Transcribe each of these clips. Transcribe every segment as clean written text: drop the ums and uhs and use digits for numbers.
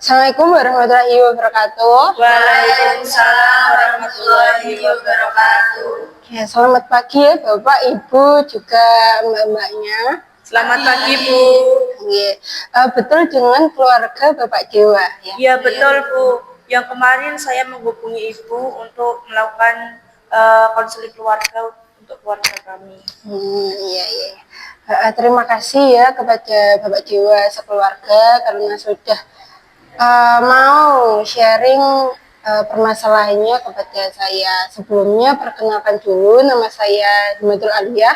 Assalamualaikum warahmatullahi wabarakatuh. Waalaikumsalam warahmatullahi wabarakatuh. Ya, selamat pagi ya Bapak, Ibu, juga mbak-mbaknya. Selamat pagi Bu. Ya, betul dengan keluarga Bapak Dewa ya? Iya betul Bu. Yang kemarin saya menghubungi Ibu untuk melakukan konseling keluarga untuk keluarga kami. Iya, iya. Terima kasih ya kepada Bapak Dewa sekeluarga karena sudah mau sharing permasalahannya kepada saya. Sebelumnya perkenalkan dulu, nama saya Himatul Aliyah,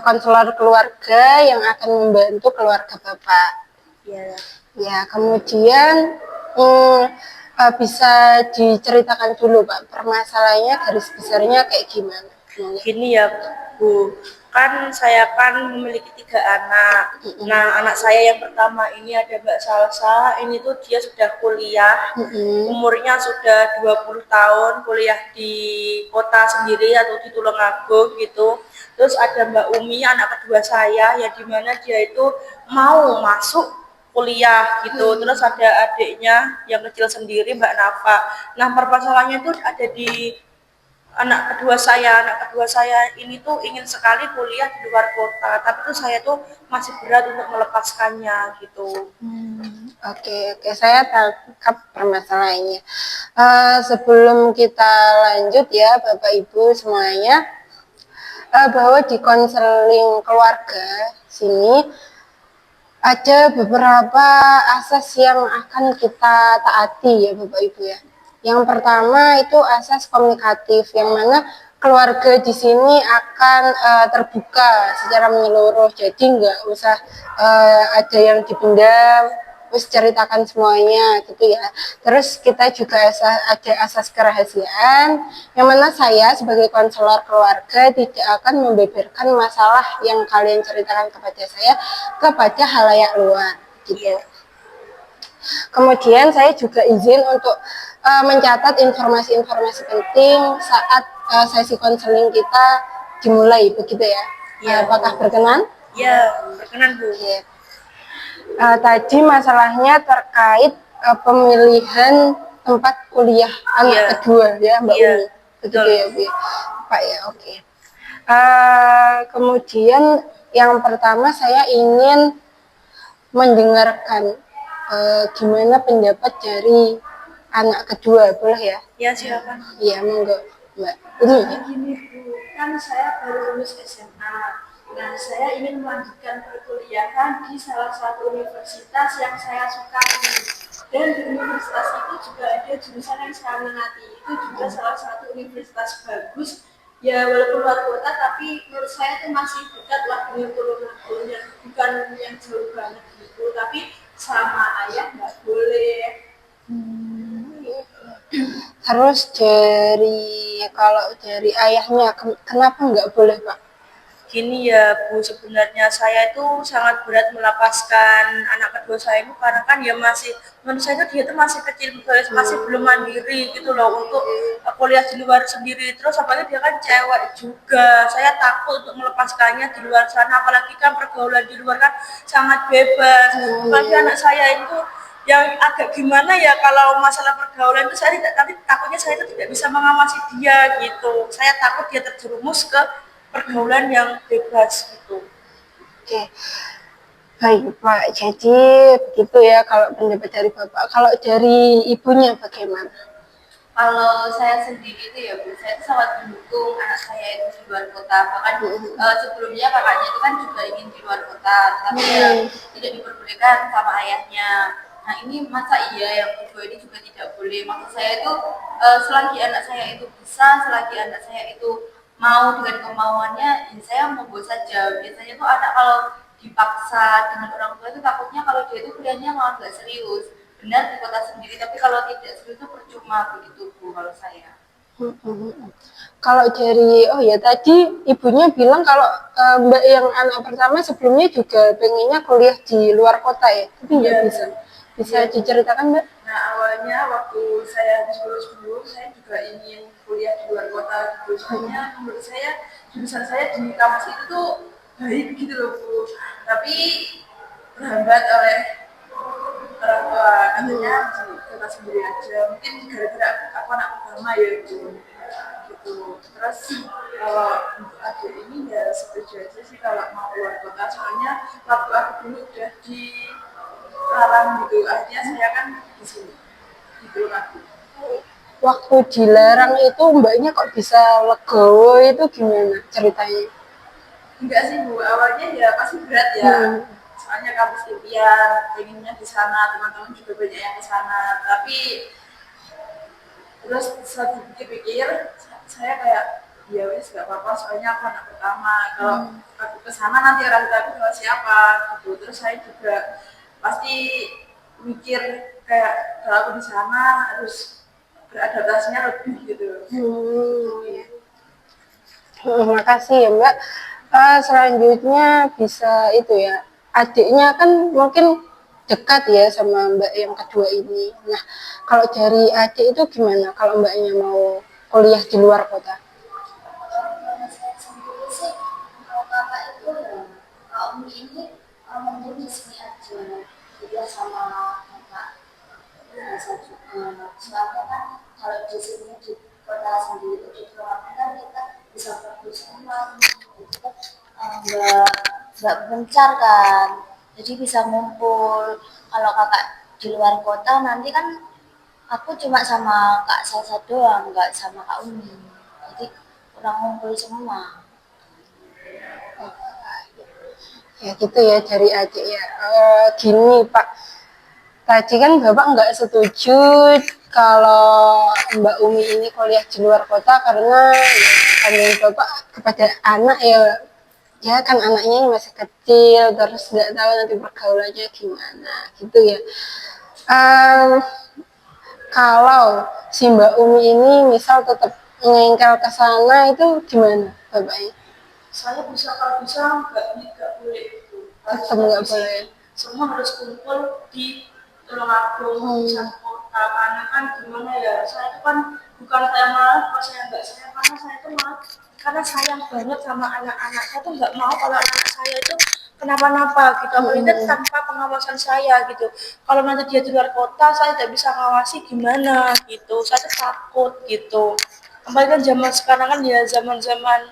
konselor keluarga yang akan membantu keluarga Bapak. Iya. Ya, kemudian bisa diceritakan dulu Pak, permasalahannya garis besarnya kayak gimana? Gini ya Bu, kan saya kan memiliki 3 anak. Nah, anak saya yang pertama ini ada Mbak Salsa, ini tuh dia sudah kuliah, umurnya sudah 20 tahun, kuliah di kota sendiri atau di Tulungagung gitu. Terus ada Mbak Umi, anak kedua saya, yang dimana dia itu mau masuk kuliah gitu. Terus ada adiknya yang kecil sendiri, Mbak Nafa. Nah, permasalahannya itu ada di anak kedua saya ini tuh ingin sekali kuliah di luar kota, tapi tuh saya tuh masih berat untuk melepaskannya gitu. Oke, saya tangkap permasalahannya. Sebelum kita lanjut ya Bapak Ibu semuanya, bahwa di konseling keluarga sini ada beberapa asas yang akan kita taati ya Bapak Ibu ya. Yang pertama itu asas komunikatif, yang mana keluarga di sini akan terbuka secara menyeluruh, jadi nggak usah ada yang dipendam, terus ceritakan semuanya gitu ya. Terus kita juga ada asas kerahasiaan, yang mana saya sebagai konselor keluarga tidak akan membeberkan masalah yang kalian ceritakan kepada saya kepada halayak luar gitu. Kemudian saya juga izin untuk mencatat informasi-informasi penting saat sesi konseling kita dimulai, begitu ya? Ya, Apakah berkenan? Ya, berkenan Bu. Ya. Tadi masalahnya terkait pemilihan tempat kuliah anak kedua ya Mbak Umi, begitu ya Bu? Pak ya, oke. Kemudian yang pertama saya ingin mendengarkan gimana pendapat dari anak kedua, boleh ya? Ya silakan. Iya, monggo Mbak. Ini ya. Gini Bu, kan saya baru lulus SMA. Nah, saya ingin melanjutkan perkuliahan di salah satu universitas yang saya sukai. Dan di universitas itu juga ada jurusan yang saya minati. Itu juga salah satu universitas bagus. Ya walaupun luar kota, tapi menurut saya itu masih dekat lah dengan Tulungagung, yang bukan yang jauh banget gitu. Tapi sama ayah nggak boleh. Terus kalau dari ayahnya kenapa nggak boleh Pak? Gini ya Bu, sebenarnya saya itu sangat berat melepaskan anak kedua saya itu karena kan ya masih, menurut saya itu dia tuh masih kecil, masih belum mandiri gitu loh untuk kuliah di luar sendiri. Terus apalagi dia kan cewek juga, saya takut untuk melepaskannya di luar sana, apalagi kan pergaulan di luar kan sangat bebas. Apalagi anak saya itu yang agak gimana ya, kalau masalah pergaulan itu saya tidak, tapi takutnya saya itu tidak bisa mengawasi dia gitu. Saya takut dia terjerumus ke pergaulan yang bebas gitu. Oke, baik Pak. Jadi begitu ya kalau pendapat dari Bapak. Kalau dari ibunya bagaimana? Kalau saya sendiri itu ya Bu, saya itu sangat mendukung anak saya itu di luar kota. Bahkan sebelumnya kakaknya itu kan juga ingin di luar kota, tapi ya tidak diperbolehkan sama ayahnya. Nah ini masa iya yang kedua ini juga tidak boleh. Maksud saya itu selagi anak saya itu bisa, selagi anak saya itu mau dengan kemauannya, ya saya monggo saja. Biasanya tuh anak kalau dipaksa dengan orang tua itu takutnya kalau dia itu kuliahnya malah nggak serius. Benar di kota sendiri, tapi kalau tidak serius itu percuma, begitu Bu kalau saya. Kalau dari tadi ibunya bilang kalau Mbak yang anak pertama sebelumnya juga pengennya kuliah di luar kota ya, tapi nggak bisa diceritakan Mbak? Nah awalnya waktu saya lulus dulu, saya juga ingin kuliah di luar kota gitu. Soalnya menurut saya jurusan saya di kampus itu tuh baik gitu loh Bu. Tapi terhambat oleh orang tua katanya kita sendiri aja, mungkin gara-gara aku anak pertama ya gitu. Terus kalau untuk adik ini ya setuju aja sih kalau mau keluar kota, soalnya waktu aku dulu udah dilarang gitu, akhirnya saya kan di sini gitu aku. Waktu dilarang itu mbaknya kok bisa legowo, itu gimana ceritanya? Enggak sih Bu, awalnya ya pasti berat ya. Soalnya kampus impian, pengennya di sana, teman-teman juga banyak yang ke sana. Tapi terus setelah dipikir, saya kayak ya wis gak apa-apa, soalnya aku anak pertama. Kalau aku ke sana nanti orang tua aku sama siapa gitu. Terus saya juga pasti mikir kayak kalau aku di sana harus beradaptasinya lebih gitu. Makasih ya Mbak. Selanjutnya bisa itu ya, adiknya kan mungkin dekat ya sama Mbak yang kedua ini. Nah, kalau dari adik itu gimana kalau Mbaknya mau kuliah di luar kota? Kalau saya sendiri sih, kalau kakak itu ya, Kak Umi ini mungkin di sini aja, dia sama kakak itu bisa juga. Soalnya kan kalau di sini di kota sendiri di Purwakarta kan kita bisa fokus uang, itu kan nggak bencar kan, jadi bisa ngumpul. Kalau kakak di luar kota nanti kan aku cuma sama kak Salsa doang, nggak sama Kak Umi, jadi kurang ngumpul semua. Ya gitu ya dari adik ya. Gini Pak, tadi kan Bapak nggak setuju kalau Mbak Umi ini kuliah di luar kota karena ya, tanggung Bapak kepada anak ya kan anaknya masih kecil, terus nggak tahu nanti pergaulannya gimana gitu ya. Em, Kalau si Mbak Umi ini misal tetap ngengkel ke sana itu gimana Bapaknya? Saya bisa kalau bisa nggak boleh itu, harus Tetap nggak di sini. boleh. Semua harus kumpul di Tulungagung, di satu kota. Karena kan gimana ya, saya itu kan bukan saya malah pas saya nggak sayang, karena saya itu malah karena sayang banget sama anak-anak. Saya tuh nggak mau kalau anak saya itu kenapa-napa gitu, apalagi kan tanpa pengawasan saya gitu. Kalau nanti dia di luar kota, saya tidak bisa ngawasi gimana gitu. Saya tuh takut gitu. Apalagi kan zaman sekarang kan ya zaman-zaman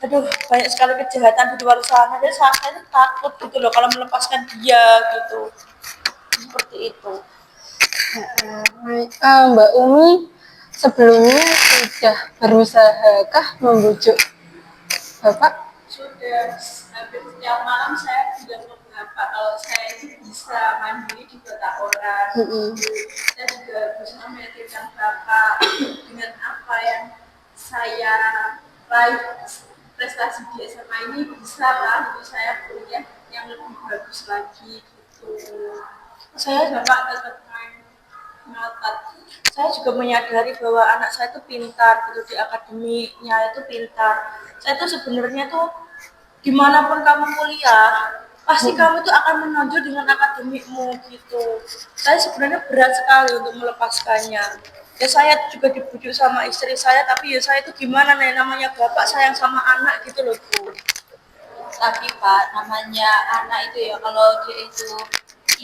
aduh banyak sekali kejahatan di luar sana, jadi saya itu takut gitu loh kalau melepaskan dia gitu, seperti itu. Mbak Umi sebelumnya sudah berusahakah membujuk Bapak? Sudah hampir setiap malam saya bilang ke bapak kalau saya itu bisa mandiri di kota orang. Saya juga berusaha meyakinkan bapak dengan apa yang saya raih prestasi di SMA ini bisa lah untuk saya kuliah yang lebih bagus lagi gitu. Saya bapak tetap main ngotot. Saya juga menyadari bahwa anak saya itu pintar gitu, di akademinya itu pintar. Saya tuh sebenarnya tuh dimanapun kamu kuliah pasti kamu tuh akan menonjol dengan akademikmu gitu. Saya sebenarnya berat sekali untuk melepaskannya. Ya saya juga dibujuk sama istri saya, tapi ya saya itu gimana nih, namanya bapak sayang sama anak gitu loh Bu. Tapi Pak, namanya anak itu ya, kalau dia itu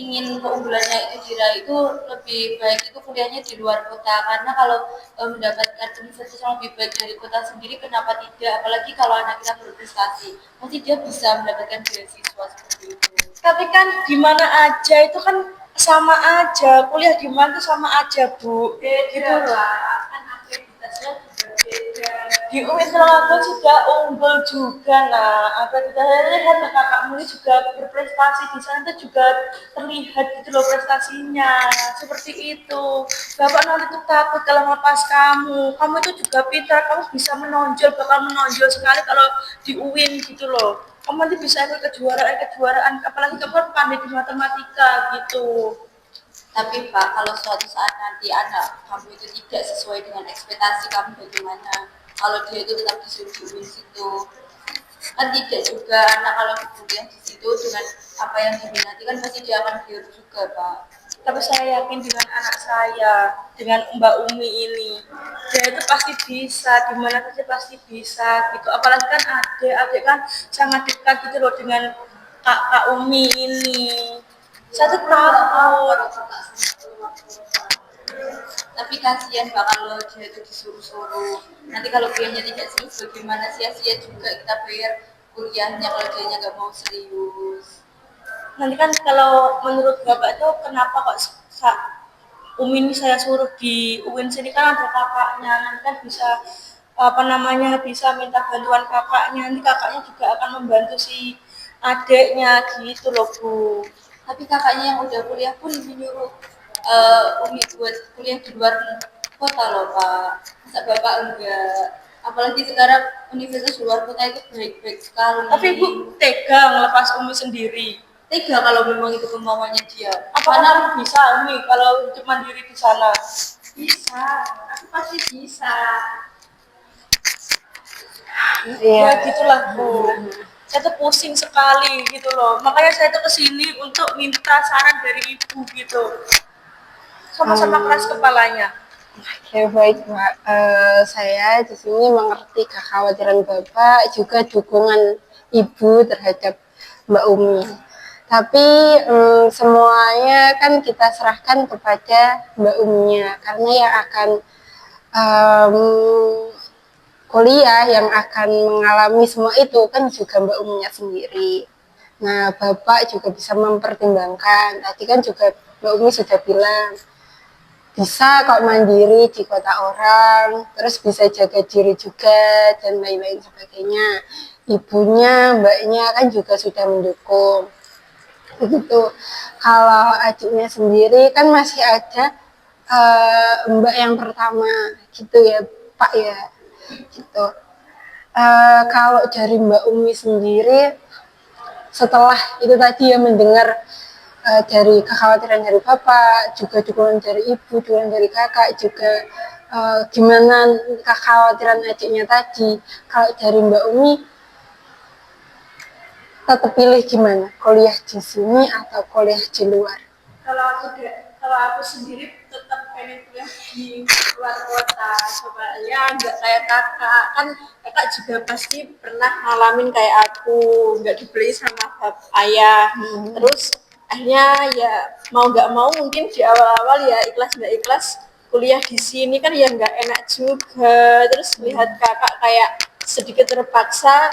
ingin keunggulannya itu diraih, itu lebih baik itu kuliahnya di luar kota, karena kalau mendapatkan universitas yang lebih baik dari kota sendiri, kenapa tidak? Apalagi kalau anak kita berprestasi, pasti dia bisa mendapatkan beasiswa seperti itu. Tapi kan di mana aja itu kan sama aja, kuliah di mana tuh sama aja Bu, gitu loh. Kan aktivitasnya juga beda. Di UI Tulungagung sudah unggul juga. Nah akreditasinya lihat kakakmu ini juga berprestasi di sana itu juga terlihat gitu loh prestasinya, seperti itu. Bapak nanti tuh takut kalau melepas kamu itu juga pintar, kamu bisa menonjol, bakal menonjol sekali kalau di UIN gitu loh. Kamu nanti bisa ikut kejuaraan, apalagi kamu kan pandai di matematika gitu. Tapi Pak, kalau suatu saat nanti anak kamu itu tidak sesuai dengan ekspektasi kamu, bagaimana? Kalau dia itu tetap disuruh di UIN situ, kan tidak juga anak kalau kuliah di situ dengan apa yang diminati kan pasti dia akan biar juga Pak. Tapi saya yakin dengan anak saya, dengan Mbak Umi ini, dia itu pasti bisa, dimana saja pasti bisa gitu. Apalagi kan adik kan sangat dekat gitu loh dengan Kak Umi ini. Saya tuh Aku nggak mau takut. kalau kakak sampai keluar kota. Tapi kasihan Pak kalau dia itu disuruh-suruh. Nanti kalau dianya tidak serius bagaimana, sia-sia juga kita bayar kuliahnya kalau dianya nggak mau serius. Nanti kan kalau menurut Bapak itu kenapa kok Umi ini saya suruh di UIN sini kan ada kakaknya, nanti kan bisa apa namanya bisa minta bantuan kakaknya, nanti kakaknya juga akan membantu si adiknya gitu loh Bu. Tapi kakaknya yang udah kuliah pun menyuruh Umi buat kuliah di luar kota loh Pak. Masa Bapak enggak? Apalagi sekarang universitas di luar kota itu baik-baik sekali. Tapi Ibu tega ngelepas Umi sendiri. Tega kalau memang itu kemauannya dia. Apakah Mana kamu bisa Umi kalau untuk mandiri di sana? Bisa, aku pasti bisa. Ya gitulah Bu. Saya tuh pusing sekali gitu loh. Makanya saya tuh kesini untuk minta saran dari Ibu gitu. Sama-sama keras kepalanya. Oke, baik Mbak. Saya di sini mengerti kekhawatiran Bapak, juga dukungan Ibu terhadap Mbak Umi. Tapi semuanya kan kita serahkan kepada Mbak Uminya, karena yang akan em, kuliah, yang akan mengalami semua itu kan juga Mbak Uminya sendiri. Nah, Bapak juga bisa mempertimbangkan. Tadi kan juga Mbak Umi sudah bilang, bisa kok mandiri di kota orang, terus bisa jaga diri juga, dan lain-lain sebagainya. Ibunya, mbaknya kan juga sudah mendukung. Begitu. Kalau adiknya sendiri kan masih ada mbak yang pertama, gitu ya Pak ya. Gitu. Kalau dari Mbak Umi sendiri, setelah itu tadi ya mendengar dari kekhawatiran dari bapak, juga dukungan dari ibu, dukungan dari kakak, juga gimana kekhawatiran adiknya tadi. Kalau dari Mbak Umi, tetap pilih gimana? Kuliah di sini atau kuliah di luar? Kalau aku sendiri tetap pengen kuliah di luar kota, soalnya nggak kayak kakak. Kan kakak juga pasti pernah ngalamin kayak aku, nggak dibeli sama ayah. Terus akhirnya ya mau nggak mau mungkin di awal-awal ya ikhlas nggak ikhlas kuliah di sini kan ya nggak enak juga. Terus lihat kakak kayak sedikit terpaksa,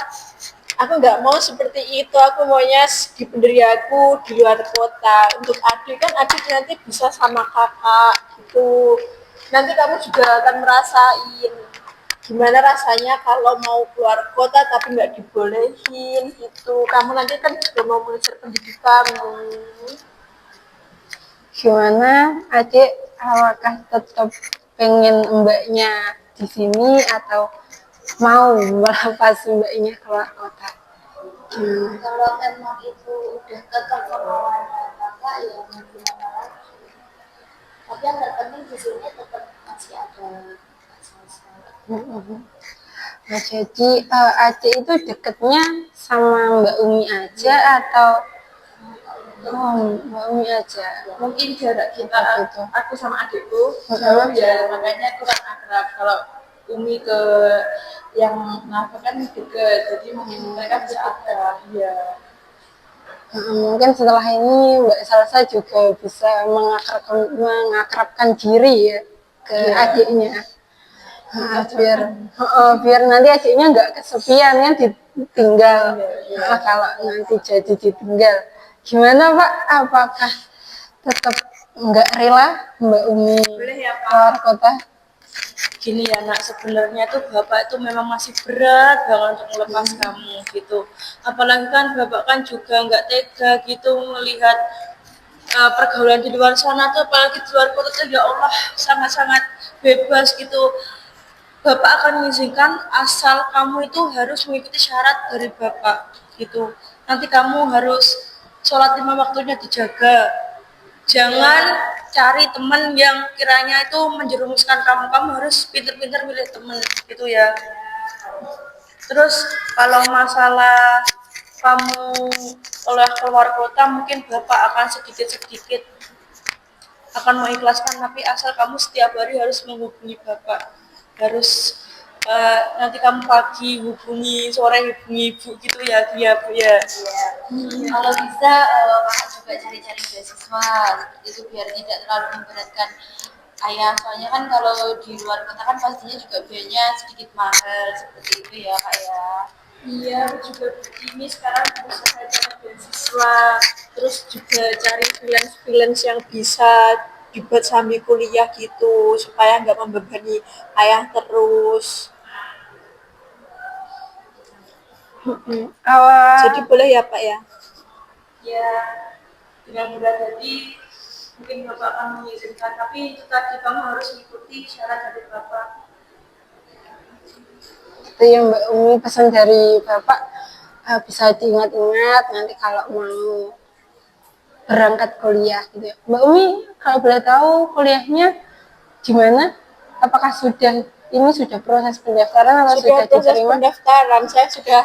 aku nggak mau seperti itu. Aku maunya di pendiri aku di luar kota. Untuk adik kan adik nanti bisa sama kakak gitu, nanti kamu juga akan merasain gimana rasanya kalau mau keluar kota tapi nggak dibolehin gitu. Kamu nanti kan juga mau mengejar pendidikan. Gimana adik, apakah tetap pengen mbaknya di sini atau mau melepas mbaknya keluar kota? kalau emang itu udah tetap kemauannya kakak ya mau gimana lagi. Tapi yang terpenting di sini tetap masih ada Nah, jadi adik itu deketnya sama Mbak Umi aja atau Mbak Umi aja? Mungkin jarak kita Gitu. aku sama adikku jauh ya, makanya kurang akrab. Kalau Umi ke yang Nafa kan deket, jadi mungkin mereka bisa akrab ya. Mungkin setelah ini Mbak Salsa juga bisa mengakrabkan diri ya ke adiknya. Biar nanti adiknya nggak kesepian kan, ditinggal. Kalau nanti jadi ditinggal, gimana Pak? Apakah tetap nggak rela Mbak Umi Boleh ya Pak. keluar kota? Gini ya nak, sebenarnya tuh bapak itu memang masih berat banget untuk melepas kamu gitu. Apalagi kan bapak kan juga nggak tega gitu melihat pergaulan di luar sana tuh, apalagi di luar kota tuh ya Allah sangat-sangat bebas gitu. Bapak akan mengizinkan asal kamu itu harus mengikuti syarat dari bapak gitu. Nanti kamu harus sholat 5 waktunya dijaga. Jangan cari teman yang kiranya itu menjerumuskan kamu. Kamu harus pintar-pintar milih teman gitu ya. Terus kalau masalah kamu keluar kota, mungkin bapak akan sedikit-sedikit akan mengikhlaskan, tapi asal kamu setiap hari harus menghubungi bapak. Harus nanti kamu pagi hubungi, sore hubungi ibu gitu ya, Bu ya. kalau bisa kakak juga juga cari-cari beasiswa seperti itu biar tidak terlalu memberatkan ayah. Soalnya kan kalau di luar kota kan pastinya juga biayanya sedikit mahal seperti itu ya Kak ya. Iya, aku juga ini sekarang berusaha cari beasiswa, terus juga cari freelance-freelance yang bisa dibuat sambil kuliah gitu, supaya nggak membebani ayah terus. Jadi boleh ya Pak ya? Ya, dengan berat hati mungkin Bapak akan mengizinkan, tapi itu tadi kamu harus mengikuti syarat dari Bapak. Itu yang Mbak Umi pesan dari Bapak, bisa diingat-ingat nanti kalau mau berangkat kuliah gitu ya. Mbak Umi kalau boleh tahu kuliahnya di mana? Apakah sudah proses pendaftaran atau Sudah sudah proses diterima? pendaftaran, saya sudah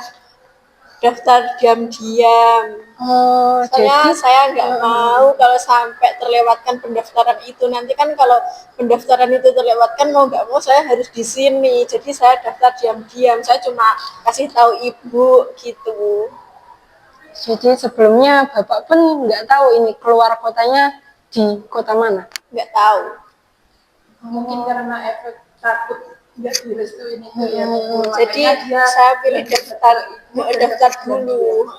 daftar diam-diam. Oh, Soalnya jadi saya nggak mau kalau sampai terlewatkan pendaftaran itu. Nanti kan kalau pendaftaran itu terlewatkan mau nggak mau saya harus di sini. Jadi saya daftar diam-diam. Saya cuma kasih tahu ibu gitu. jadi sebelumnya Bapak pun nggak tahu ini keluar kotanya di kota mana? Nggak tahu. Mungkin karena efek takut nggak direstuin itu ya. Jadi saya pilih daftar dulu.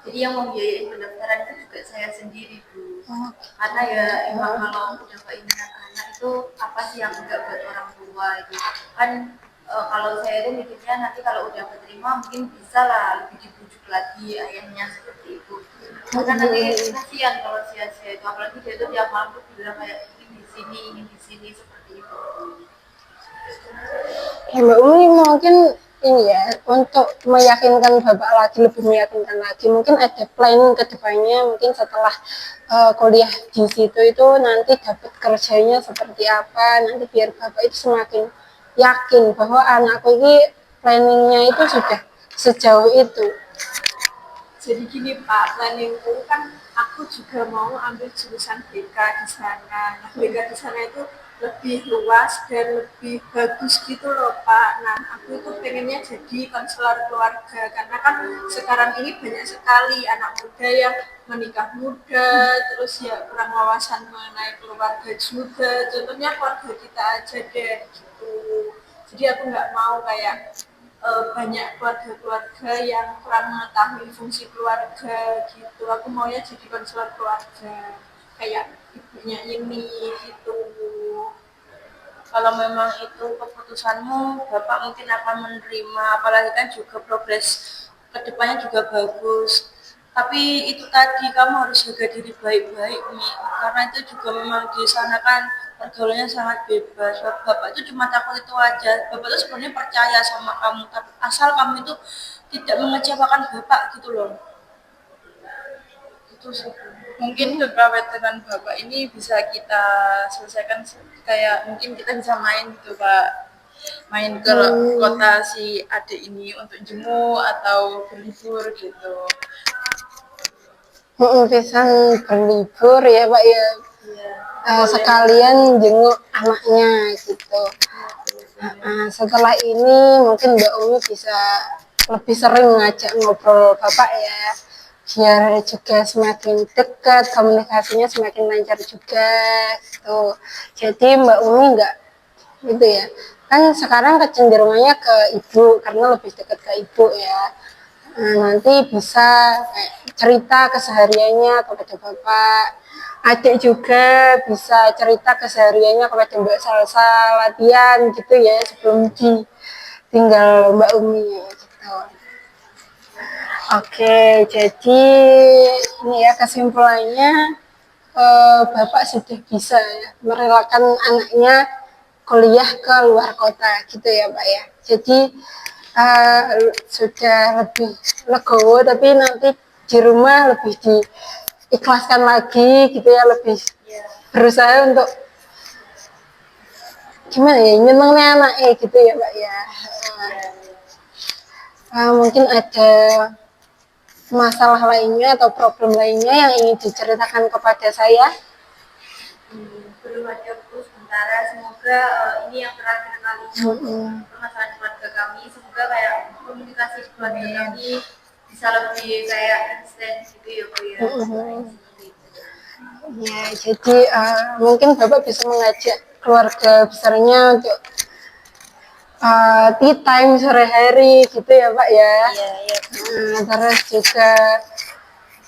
Jadi yang membiayai pendaftaran itu juga saya sendiri Bu. Karena ya emang kalau udah keinginan anak itu apa sih yang enggak buat orang tua itu kan kalau saya itu mikirnya nanti kalau udah keterima mungkin bisa lah lebih dibujuk lagi ayahnya seperti itu. Karena nanti kasihan kalau sia-sia itu apalagi dia itu tiap malam tuh bilang kayak ingin di sini seperti itu. Ya, Mbak Umi mungkin ini ya untuk meyakinkan Bapak lagi lebih meyakinkan lagi mungkin ada planning ke depannya mungkin setelah kuliah di situ itu nanti dapat kerjanya seperti apa nanti biar Bapak itu semakin yakin bahwa anakku ini planningnya itu sudah sejauh itu. Jadi gini Pak, planningku kan aku juga mau ambil jurusan BK di sana. Nah, BK di sana itu lebih luas dan lebih bagus gitu loh Pak. Nah, aku itu pengennya jadi konselor keluarga karena kan sekarang ini banyak sekali anak muda yang menikah muda, terus ya kurang wawasan mengenai keluarga juga. Contohnya keluarga kita aja deh gitu. Jadi aku nggak mau kayak banyak keluarga-keluarga yang kurang mengetahui fungsi keluarga gitu. Aku maunya jadi konselor keluarga kayak ibunya ini gitu. Kalau memang itu keputusanmu, Bapak mungkin akan menerima, apalagi kan juga progres kedepannya juga bagus. Tapi itu tadi kamu harus jaga diri baik-baik nih, karena itu juga memang di sana kan pergaulannya sangat bebas. Bapak itu cuma takut itu aja. Bapak itu sebenarnya percaya sama kamu, tapi asal kamu itu tidak mengecewakan Bapak gitu loh. Itu sih. Mungkin kekhawatiran Bapak ini bisa kita selesaikan kayak mungkin kita bisa main gitu Pak, main ke kota si adik ini untuk jenguk atau berlibur gitu. Bisa berlibur ya Pak ya. Sekalian jenguk anaknya gitu. Setelah ini mungkin Mbak Umi bisa lebih sering ngajak ngobrol Bapak ya, biar juga semakin dekat, komunikasinya semakin lancar juga gitu. Jadi Mbak Umi enggak gitu ya, kan sekarang kecenderungannya ke ibu karena lebih dekat ke ibu ya. Nanti bisa cerita kesehariannya kepada Bapak. Adik juga bisa cerita kesehariannya kepada Mbak Salsa latihan gitu ya sebelum tinggal Mbak Umi gitu. Oke, jadi ini ya kesimpulannya Bapak sudah bisa ya, merelakan anaknya kuliah ke luar kota gitu ya Pak ya. Jadi sudah lebih legowo tapi nanti di rumah lebih diikhlaskan lagi gitu ya, lebih berusaha untuk gimana ya nyenengnya anaknya gitu ya Pak ya. Mungkin ada masalah lainnya atau problem lainnya yang ingin diceritakan kepada saya. Belum ada Bu sementara, semoga ini yang terakhir kalinya permasalahan keluarga kami, semoga kayak komunikasi keluarga kami bisa bisa lebih kayak instan gitu ya Bu ya. Seperti itu. Ya, jadi mungkin Bapak bisa mengajak keluarga besarnya untuk tea time sore hari gitu ya Pak ya. Iya, iya. Terus juga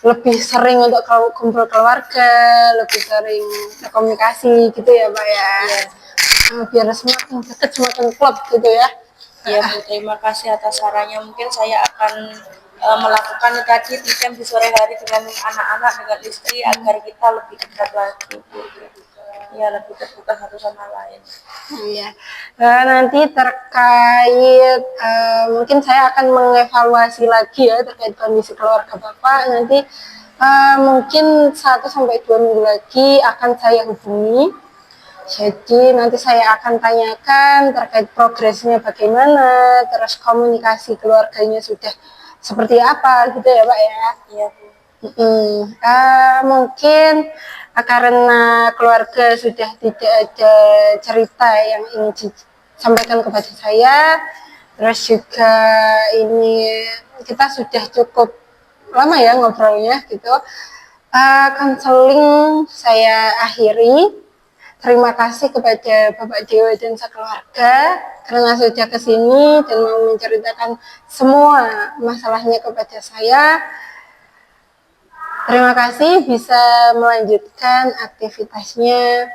lebih sering untuk kumpul keluarga, lebih sering komunikasi gitu ya Pak ya. Iya. Biar semakin dekat, semakin klop gitu ya. Ya Bu, terima kasih atas sarannya. Mungkin saya akan melakukan tadi weekend di sore hari dengan anak-anak, dengan istri agar kita lebih dekat lagi Bu. Ya, lebih terbuka satu sama lain. Iya. Nanti terkait mungkin saya akan mengevaluasi lagi ya terkait kondisi keluarga Bapak. Nanti mungkin 1 sampai 2 minggu lagi akan saya hubungi. Jadi nanti saya akan tanyakan terkait progresnya bagaimana, terus komunikasi keluarganya sudah seperti apa gitu ya Pak ya. Iya Bu. Mungkin karena keluarga sudah tidak ada cerita yang ingin disampaikan kepada saya, terus juga ini kita sudah cukup lama ya ngobrolnya gitu. Konseling saya akhiri. Terima kasih kepada Bapak Dewa dan sekeluarga karena sudah ke sini dan mau menceritakan semua masalahnya kepada saya. Terima kasih, bisa melanjutkan aktivitasnya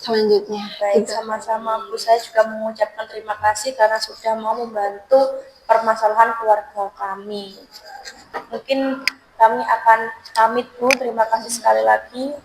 selanjutnya. Baik, Gitu. sama-sama Bu. Saya juga mengucapkan terima kasih karena sudah mau membantu permasalahan keluarga kami. Mungkin kami akan pamit Bu. Terima kasih sekali lagi.